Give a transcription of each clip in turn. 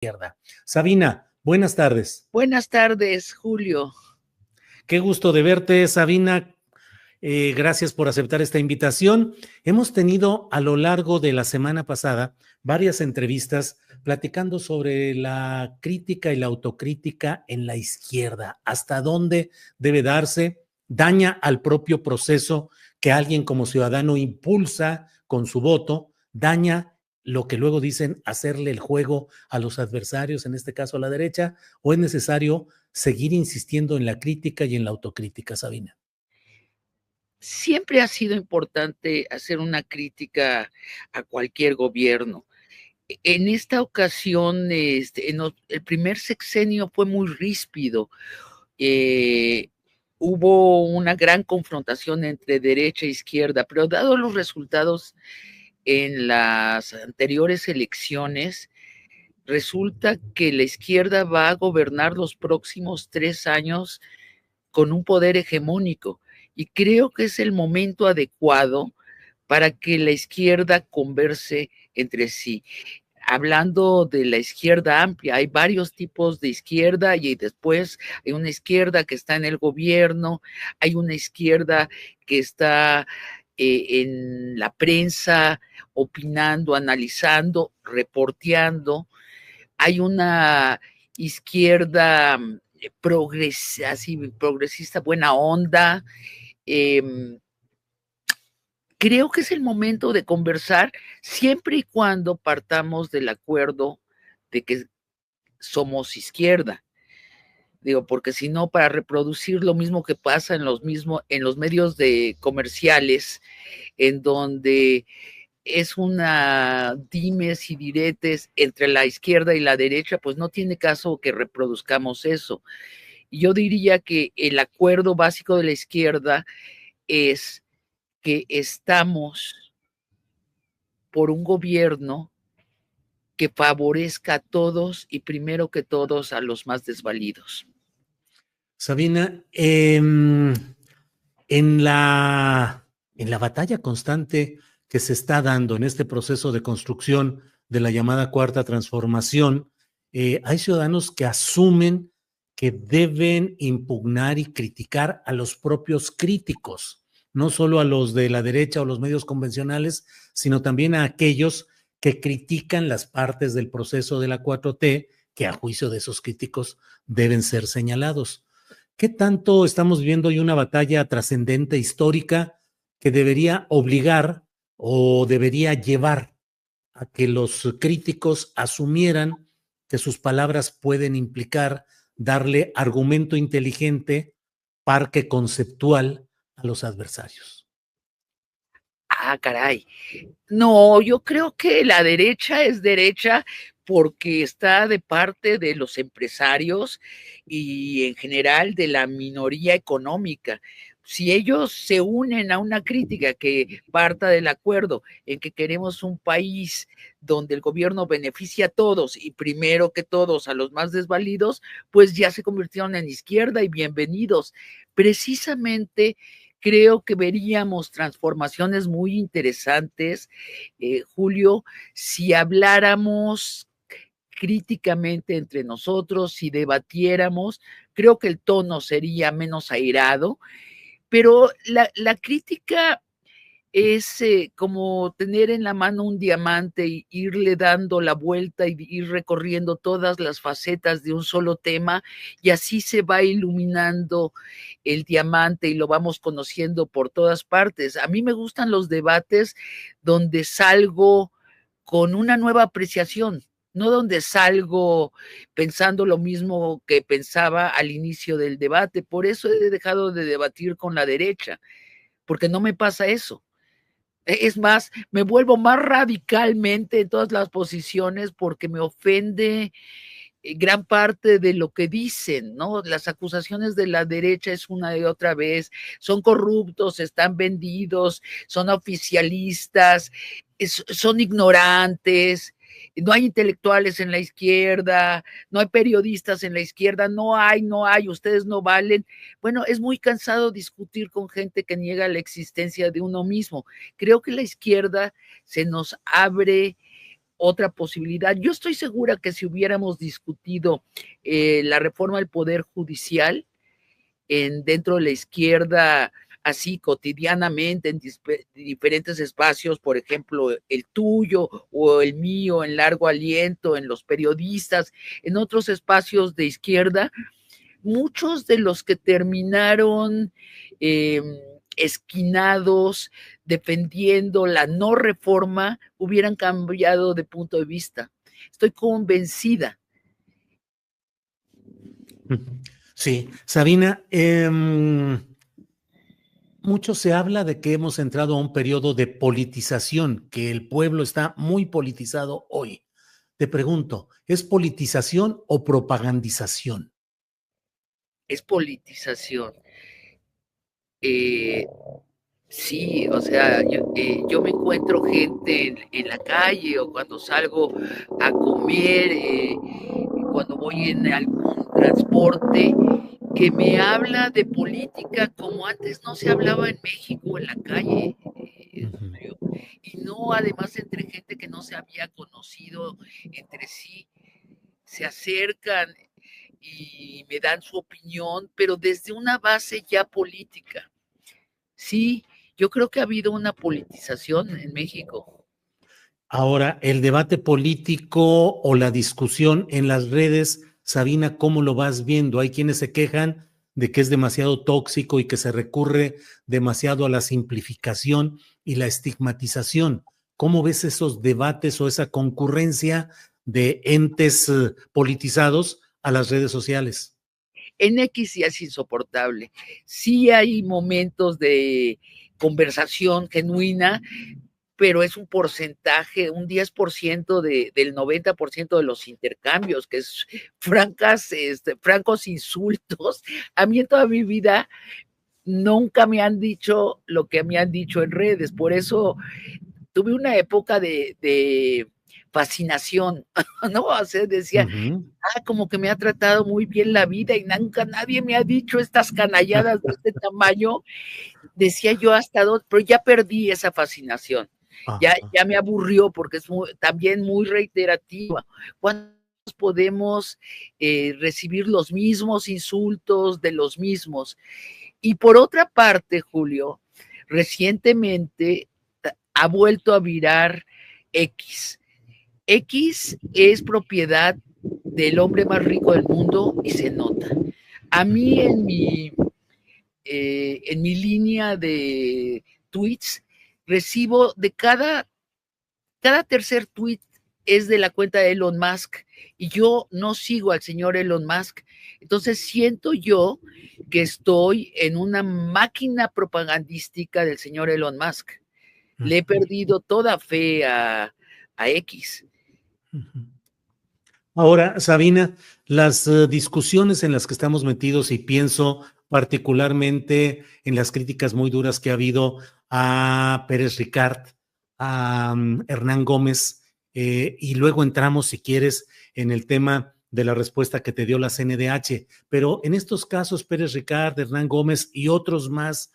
izquierda. Sabina, buenas tardes. Buenas tardes, Julio. Qué gusto de verte, Sabina. Gracias por aceptar esta invitación. Hemos tenido a lo largo de la semana pasada varias entrevistas platicando sobre la crítica y la autocrítica en la izquierda, hasta dónde debe darse, daña al propio proceso que alguien como ciudadano impulsa con su voto, daña lo que luego dicen hacerle el juego a los adversarios, en este caso a la derecha, o es necesario seguir insistiendo en la crítica y en la autocrítica, Sabina. Siempre ha sido importante hacer una crítica a cualquier gobierno. En esta ocasión, el primer sexenio fue muy ríspido. Hubo una gran confrontación entre derecha e izquierda, pero dado los resultados en las anteriores elecciones, resulta que la izquierda va a gobernar los próximos 3 años con un poder hegemónico. Y creo que es el momento adecuado para que la izquierda converse entre sí. Hablando de la izquierda amplia, hay varios tipos de izquierda y después hay una izquierda que está en el gobierno, hay una izquierda que está en la prensa opinando, analizando, reporteando, hay una izquierda progresista, buena onda. Eh, Creo que es el momento de conversar siempre y cuando partamos del acuerdo de que somos izquierda. Digo, porque si no, para reproducir lo mismo que pasa en los medios de comerciales, en donde es una dimes y diretes entre la izquierda y la derecha, pues no tiene caso que reproduzcamos eso. Yo diría que el acuerdo básico de la izquierda es que estamos por un gobierno que favorezca a todos y primero que todos a los más desvalidos. Sabina, en la batalla constante que se está dando en este proceso de construcción de la llamada cuarta transformación, hay ciudadanos que asumen que deben impugnar y criticar a los propios críticos, no solo a los de la derecha o los medios convencionales, sino también a aquellos que critican las partes del proceso de la 4T que a juicio de esos críticos deben ser señalados. ¿Qué tanto estamos viendo hoy una batalla trascendente histórica que debería obligar o debería llevar a que los críticos asumieran que sus palabras pueden implicar darle argumento inteligente, parque conceptual a los adversarios? Ah, caray. No, yo creo que la derecha es derecha porque está de parte de los empresarios y en general de la minoría económica. Si ellos se unen a una crítica que parta del acuerdo en que queremos un país donde el gobierno beneficia a todos y primero que todos a los más desvalidos, pues ya se convirtieron en izquierda y bienvenidos. Precisamente creo que veríamos transformaciones muy interesantes, Julio, si habláramos críticamente entre nosotros, si debatiéramos, creo que el tono sería menos airado, pero la crítica es como tener en la mano un diamante y irle dando la vuelta y ir recorriendo todas las facetas de un solo tema y así se va iluminando el diamante y lo vamos conociendo por todas partes. A mí me gustan los debates donde salgo con una nueva apreciación, no donde salgo pensando lo mismo que pensaba al inicio del debate. Por eso he dejado de debatir con la derecha, porque no me pasa eso. Es más, me vuelvo más radicalmente en todas las posiciones porque me ofende gran parte de lo que dicen, ¿no? Las acusaciones de la derecha es una y otra vez, son corruptos, están vendidos, son oficialistas, son ignorantes, no hay intelectuales en la izquierda, no hay periodistas en la izquierda, no hay, ustedes no valen. Bueno, es muy cansado discutir con gente que niega la existencia de uno mismo. Creo que la izquierda se nos abre otra posibilidad. Yo estoy segura que si hubiéramos discutido la reforma del Poder Judicial dentro de la izquierda, así cotidianamente en diferentes espacios, por ejemplo, el tuyo o el mío, en Largo Aliento, en los periodistas, en otros espacios de izquierda, muchos de los que terminaron esquinados, defendiendo la no reforma, hubieran cambiado de punto de vista. Estoy convencida. Sí, Sabina, mucho se habla de que hemos entrado a un periodo de politización, que el pueblo está muy politizado hoy. Te pregunto, ¿es politización o propagandización? Es politización. Sí, o sea, yo me encuentro gente en la calle o cuando salgo a comer, cuando voy en algún transporte, que me habla de política como antes no se hablaba en México, en la calle, Julio. Y no además entre gente que no se había conocido entre sí, se acercan y me dan su opinión, pero desde una base ya política. Sí, yo creo que ha habido una politización en México. Ahora, el debate político o la discusión en las redes, Sabina, ¿cómo lo vas viendo? Hay quienes se quejan de que es demasiado tóxico y que se recurre demasiado a la simplificación y la estigmatización. ¿Cómo ves esos debates o esa concurrencia de entes politizados a las redes sociales? En X sí es insoportable. Sí hay momentos de conversación genuina, pero es un porcentaje, un 10% del 90% de los intercambios, que es francos insultos. A mí en toda mi vida nunca me han dicho lo que me han dicho en redes, por eso tuve una época de fascinación, ¿no? O sea, decía, como que me ha tratado muy bien la vida y nunca nadie me ha dicho estas canalladas de este tamaño, decía yo hasta dónde, pero ya perdí esa fascinación, ya me aburrió porque es también muy reiterativa. ¿Cuándo podemos recibir los mismos insultos de los mismos? Y por otra parte, Julio, recientemente ha vuelto a virar X. X es propiedad del hombre más rico del mundo y se nota. A mí en mi línea de tweets recibo de cada tercer tweet es de la cuenta de Elon Musk y yo no sigo al señor Elon Musk. Entonces siento yo que estoy en una máquina propagandística del señor Elon Musk. Le he perdido toda fe a X. Ahora, Sabina, las discusiones en las que estamos metidos y pienso particularmente en las críticas muy duras que ha habido a Pérez Ricard, a Hernán Gómez, y luego entramos, si quieres, en el tema de la respuesta que te dio la CNDH. Pero en estos casos, Pérez Ricard, Hernán Gómez y otros más,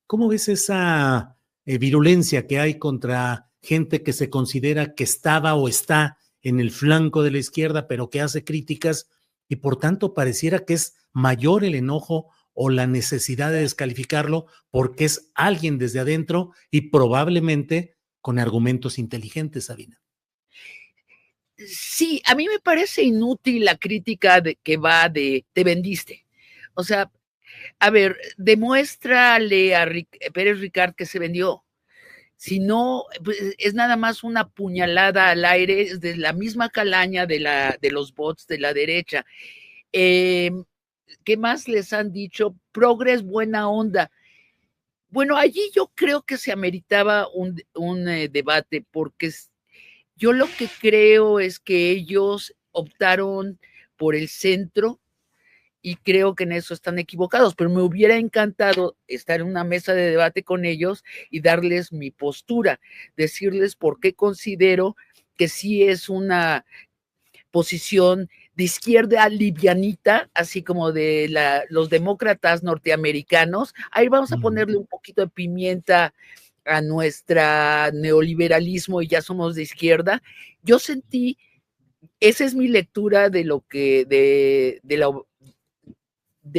¿cómo ves esa virulencia que hay contra gente que se considera que estaba o está en el flanco de la izquierda, pero que hace críticas y por tanto pareciera que es mayor el enojo o la necesidad de descalificarlo porque es alguien desde adentro y probablemente con argumentos inteligentes, Sabina? Sí, a mí me parece inútil la crítica que va de te vendiste. O sea, a ver, demuéstrale a Pérez Ricard que se vendió. Si no, pues es nada más una puñalada al aire de la misma calaña de los bots de la derecha. ¿Qué más les han dicho? Progres, buena onda. Bueno, allí yo creo que se ameritaba un debate, porque yo lo que creo es que ellos optaron por el centro y creo que en eso están equivocados, pero me hubiera encantado estar en una mesa de debate con ellos y darles mi postura, decirles por qué considero que sí es una posición de izquierda livianita, así como de los demócratas norteamericanos. Ahí vamos a ponerle un poquito de pimienta a nuestra neoliberalismo y ya somos de izquierda. Yo sentí, esa es mi lectura de lo que, de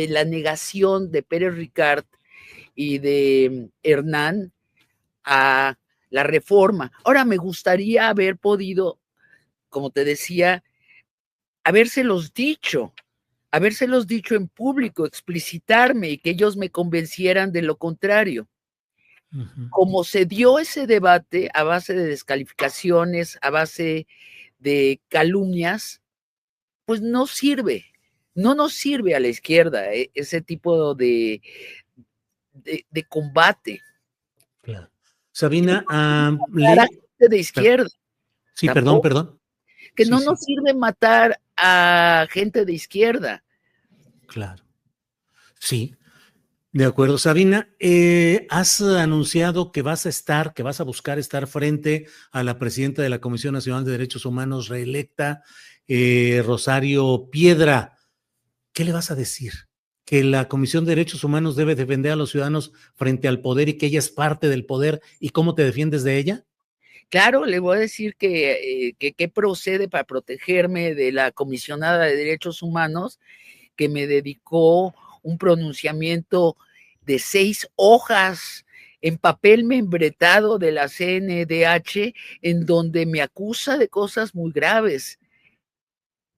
la negación de Pérez Ricard y de Hernán a la reforma. Ahora, me gustaría haber podido, como te decía, habérselos dicho en público, explicitarme y que ellos me convencieran de lo contrario. Como se dio ese debate a base de descalificaciones, a base de calumnias, pues no sirve, no nos sirve a la izquierda ese tipo de combate. Claro. Sabina, De izquierda. Sí, Tampoco. perdón. Que sí, no nos sirve matar a gente de izquierda. Claro. Sí, de acuerdo. Sabina, has anunciado que vas a buscar estar frente a la presidenta de la Comisión Nacional de Derechos Humanos reelecta, Rosario Piedra. ¿Qué le vas a decir? Que la Comisión de Derechos Humanos debe defender a los ciudadanos frente al poder y que ella es parte del poder. ¿Y cómo te defiendes de ella? Claro, le voy a decir que procede para protegerme de la comisionada de Derechos Humanos, que me dedicó un pronunciamiento de 6 hojas en papel membretado de la CNDH, en donde me acusa de cosas muy graves,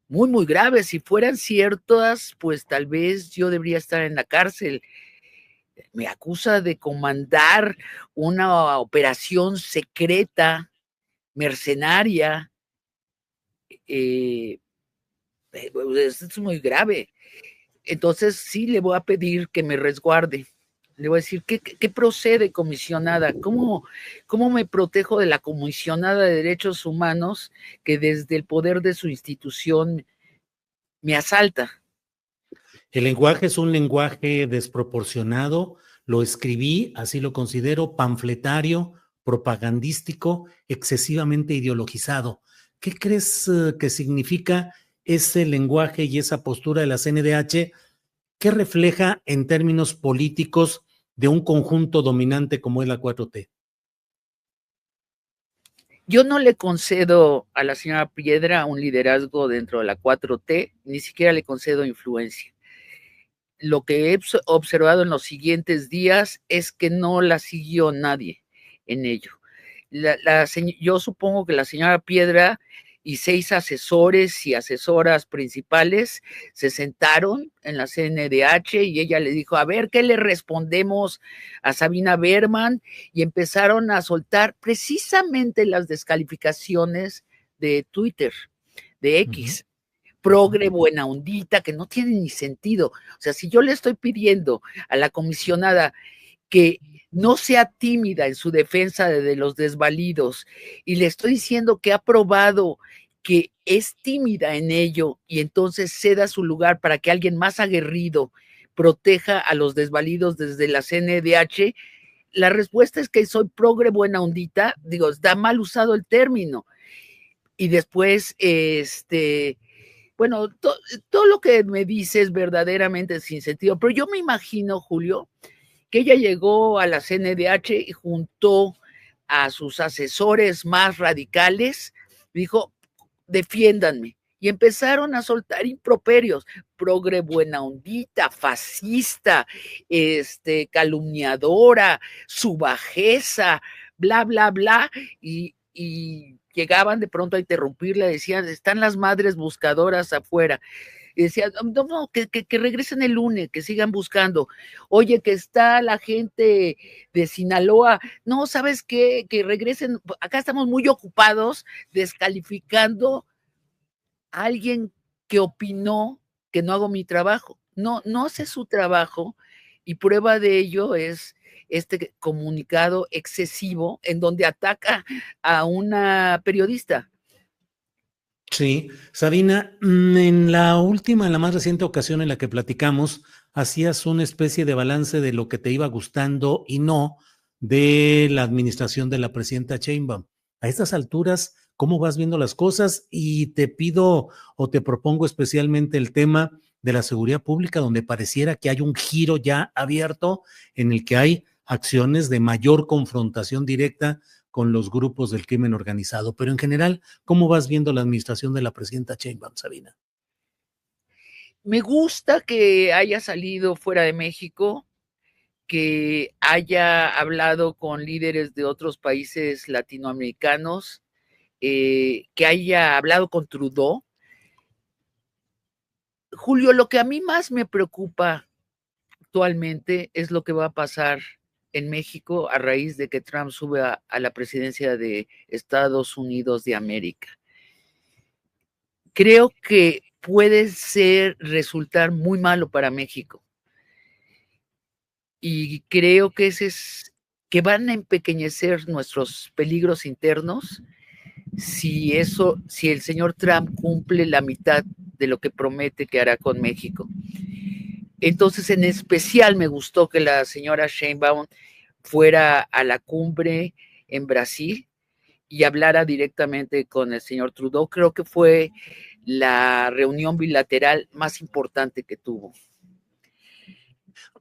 muy, muy graves. Si fueran ciertas, pues tal vez yo debería estar en la cárcel. Me acusa de comandar una operación secreta, mercenaria. Esto es muy grave. Entonces sí le voy a pedir que me resguarde. Le voy a decir, ¿qué procede, comisionada? ¿Cómo me protejo de la comisionada de derechos humanos que desde el poder de su institución me asalta? El lenguaje es un lenguaje desproporcionado, lo escribí, así lo considero, panfletario, propagandístico, excesivamente ideologizado. ¿Qué crees que significa ese lenguaje y esa postura de la CNDH? ¿Qué refleja en términos políticos de un conjunto dominante como es la 4T? Yo no le concedo a la señora Piedra un liderazgo dentro de la 4T, ni siquiera le concedo influencia. Lo que he observado en los siguientes días es que no la siguió nadie en ello. Yo supongo que la señora Piedra y 6 asesores y asesoras principales se sentaron en la CNDH y ella le dijo, a ver, ¿qué le respondemos a Sabina Berman? Y empezaron a soltar precisamente las descalificaciones de Twitter, de X. Progre, buena ondita, que no tiene ni sentido. O sea, si yo le estoy pidiendo a la comisionada que no sea tímida en su defensa de los desvalidos y le estoy diciendo que ha probado que es tímida en ello y entonces ceda su lugar para que alguien más aguerrido proteja a los desvalidos desde la CNDH, la respuesta es que soy progre buena ondita, digo, está mal usado el término. Y después, bueno, todo lo que me dice es verdaderamente sin sentido, pero yo me imagino, Julio, que ella llegó a la CNDH y juntó a sus asesores más radicales, dijo, defiéndanme. Y empezaron a soltar improperios, progre buena ondita, fascista, calumniadora, su bajeza, bla, bla, bla, y llegaban de pronto a interrumpirla, decían, están las madres buscadoras afuera. Y decía, no, que regresen el lunes, que sigan buscando. Oye, que está la gente de Sinaloa. No, ¿sabes qué? Que regresen. Acá estamos muy ocupados descalificando a alguien que opinó que no hago mi trabajo. No hace su trabajo y prueba de ello es este comunicado excesivo en donde ataca a una periodista. Sí, Sabina, en la más reciente ocasión en la que platicamos, hacías una especie de balance de lo que te iba gustando y no de la administración de la presidenta Sheinbaum. A estas alturas, ¿cómo vas viendo las cosas? Y te pido o te propongo especialmente el tema de la seguridad pública, donde pareciera que hay un giro ya abierto en el que hay acciones de mayor confrontación directa con los grupos del crimen organizado. Pero en general, ¿cómo vas viendo la administración de la presidenta Sheinbaum, Sabina? Me gusta que haya salido fuera de México, que haya hablado con líderes de otros países latinoamericanos, que haya hablado con Trudeau. Julio, lo que a mí más me preocupa actualmente es lo que va a pasar en México a raíz de que Trump sube a la presidencia de Estados Unidos de América. Creo que puede resultar muy malo para México. Y creo que que van a empequeñecer nuestros peligros internos si el señor Trump cumple la mitad de lo que promete que hará con México. Entonces, en especial me gustó que la señora Sheinbaum fuera a la cumbre en Brasil y hablara directamente con el señor Trudeau. Creo que fue la reunión bilateral más importante que tuvo.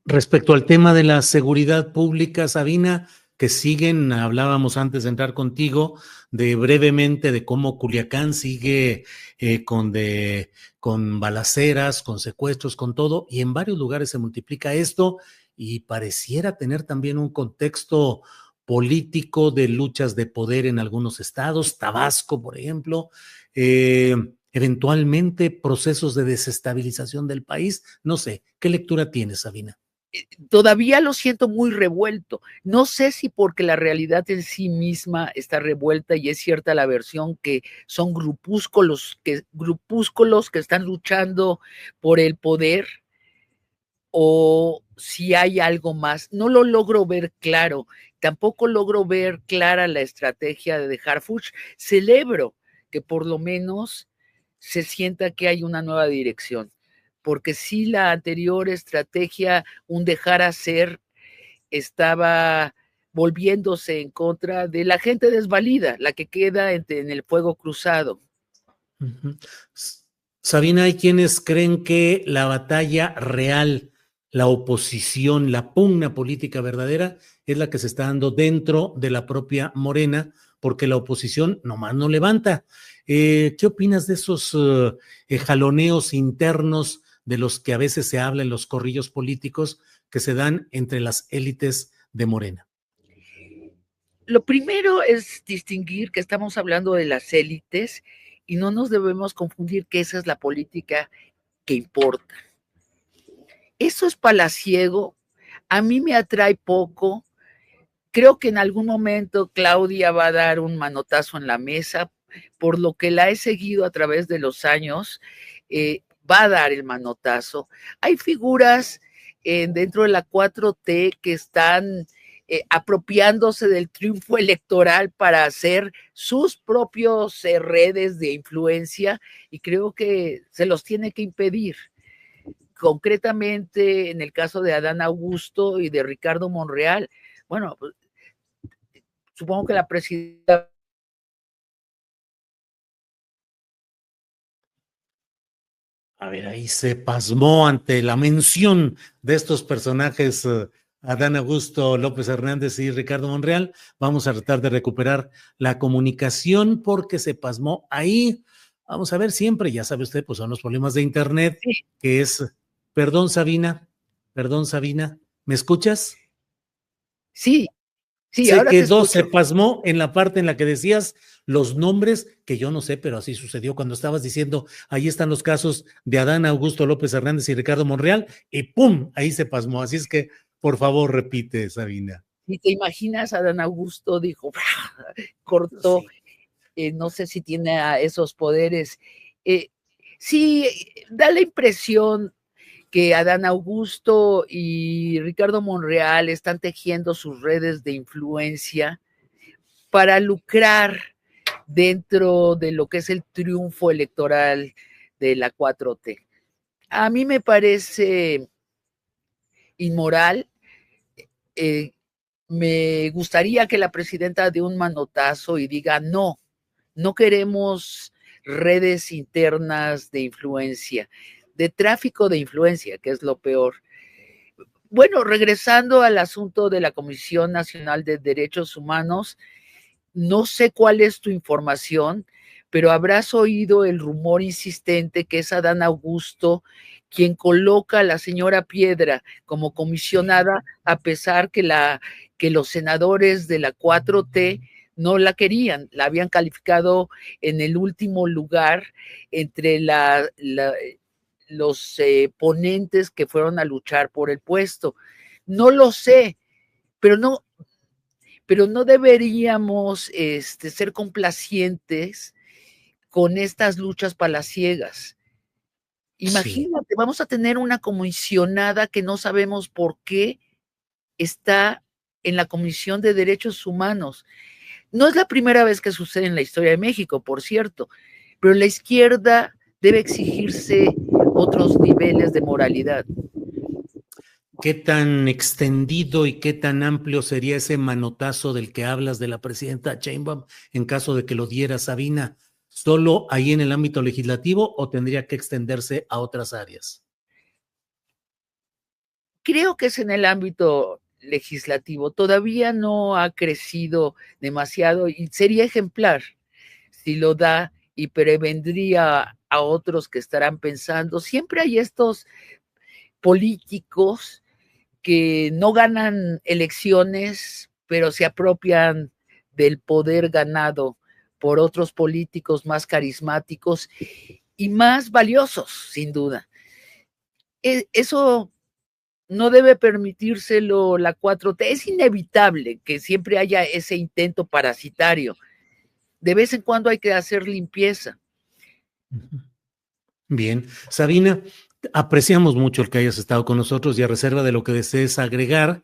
Respecto al tema de la seguridad pública, Sabina, que siguen, hablábamos antes de entrar contigo, de brevemente de cómo Culiacán sigue con balaceras, con secuestros, con todo, y en varios lugares se multiplica esto y pareciera tener también un contexto político de luchas de poder en algunos estados, Tabasco, por ejemplo, eventualmente procesos de desestabilización del país. No sé, ¿qué lectura tienes, Sabina? Todavía lo siento muy revuelto. No sé si porque la realidad en sí misma está revuelta y es cierta la versión que son grupúsculos que están luchando por el poder, o si hay algo más. No lo logro ver claro. Tampoco logro ver clara la estrategia de Harfuch. Celebro que por lo menos se sienta que hay una nueva dirección, porque si la anterior estrategia, un dejar hacer, estaba volviéndose en contra de la gente desvalida, la que queda en el fuego cruzado. Uh-huh. Sabina, hay quienes creen que la batalla real, la oposición, la pugna política verdadera es la que se está dando dentro de la propia Morena, porque la oposición nomás no levanta. ¿Qué opinas de esos jaloneos internos de los que a veces se habla en los corrillos políticos que se dan entre las élites de Morena? Lo primero es distinguir que estamos hablando de las élites y no nos debemos confundir que esa es la política que importa. Eso es palaciego, a mí me atrae poco. Creo que en algún momento Claudia va a dar un manotazo en la mesa, por lo que la he seguido a través de los años, va a dar el manotazo. Hay figuras dentro de la 4T que están apropiándose del triunfo electoral para hacer sus propios redes de influencia y creo que se los tiene que impedir. Concretamente, en el caso de Adán Augusto y de Ricardo Monreal, bueno, pues, supongo que la presidenta. A ver, ahí se pasmó ante la mención de estos personajes, Adán Augusto López Hernández y Ricardo Monreal. Vamos a tratar de recuperar la comunicación porque se pasmó ahí. Vamos a ver, siempre, ya sabe usted, pues son los problemas de Internet, Sí, que es, perdón, Sabina, ¿me escuchas? sí, sí, Se ahora te quedó, se escucho. pasmó en la parte en la que decías los nombres, que yo no sé, pero así sucedió cuando estabas diciendo, ahí están los casos de Adán Augusto López Hernández y Ricardo Monreal, y ¡pum! Ahí se pasmó. Así es que, por favor, repite, Sabina. Si te imaginas, Adán Augusto dijo, cortó, Sí. no sé si tiene esos poderes. Eh, sí, da la impresión que Adán Augusto y Ricardo Monreal están tejiendo sus redes de influencia para lucrar dentro de lo que es el triunfo electoral de la 4T. A mí me parece inmoral. Eh, Me gustaría que la presidenta dé un manotazo y diga, no, no queremos redes internas de influencia, de tráfico de influencia, que es lo peor. Bueno, regresando al asunto de la Comisión Nacional de Derechos Humanos, no sé cuál es tu información, pero habrás oído el rumor insistente que es Adán Augusto quien coloca a la señora Piedra como comisionada, a pesar que los senadores de la 4T no la querían, la habían calificado en el último lugar entre los ponentes que fueron a luchar por el puesto. No lo sé, pero no deberíamos ser complacientes con estas luchas palaciegas. Sí. Imagínate, vamos a tener una comisionada que no sabemos por qué está en la Comisión de Derechos Humanos. No es la primera vez que sucede en la historia de México, por cierto, pero la izquierda debe exigirse otros niveles de moralidad. ¿Qué tan extendido y qué tan amplio sería ese manotazo del que hablas de la presidenta Sheinbaum en caso de que lo diera Sabina? ¿Solo ahí en el ámbito legislativo o tendría que extenderse a otras áreas? Creo que es en el ámbito legislativo. Todavía no ha crecido demasiado y sería ejemplar si lo da y prevendría a otros que estarán pensando. Siempre hay estos políticos que no ganan elecciones, pero se apropian del poder ganado por otros políticos más carismáticos y más valiosos, sin duda. Eso no debe permitírselo la 4T. Es inevitable que siempre haya ese intento parasitario. De vez en cuando hay que hacer limpieza. Bien, Sabina, apreciamos mucho el que hayas estado con nosotros y a reserva de lo que desees agregar,